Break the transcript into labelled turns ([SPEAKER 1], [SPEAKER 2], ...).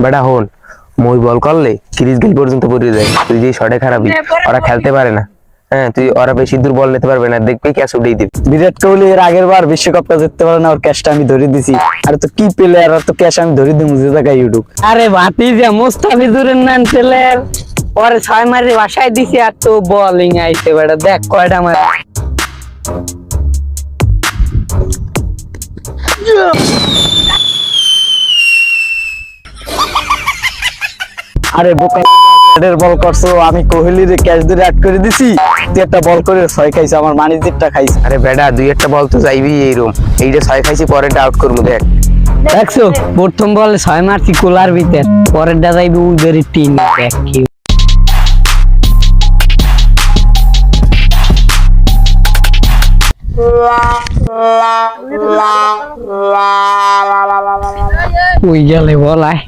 [SPEAKER 1] বেটা হন, মই বল করলে ক্রিজ গেল পর্যন্ত পড়ে যায়। তুই যে শটে খারাপই, ওরা খেলতে পারে না। হ্যাঁ, তুই ওরা বেশি দূর বল নিতে পারবে না, দেখবি ক্যাচ উঠেই দিবি।
[SPEAKER 2] বিরাট কোহলি এর আগের বার বিশ্বকাপটা জিততে পারে না, ওর ক্যাশটা আমি ধরে দিছি। আর তো কি প্লেয়ার, আর তো ক্যাশ আমি ধরে দিমু যে জায়গায় ইউটিউব।
[SPEAKER 3] আরে ভাতিজা মুস্তাফিজুরের নাম ছেলের পরে 6 মারি বাসায় দিছি, আর তো বোলিং আইছে বেটা, দেখ কয়টা মার।
[SPEAKER 2] আরে বোকা এর বল করছো, আমি কোহলির ক্যাচ ধরে আট করে দিছি, তুই একটা বল করে 6 খাইছ, আমার মানি জিতটা খাইছ।
[SPEAKER 1] আরে বেটা, দুই একটা বল তো যাইবি এইরকম। এইটা 6 খাইছি, পরেরটা আউট করবো দেখ।
[SPEAKER 3] দেখছো প্রথম বলে 6 মারছি কোলার ভিতর, পরের দা যাইবে উইবের টিন। দেখ কি ওই গেলে বলায়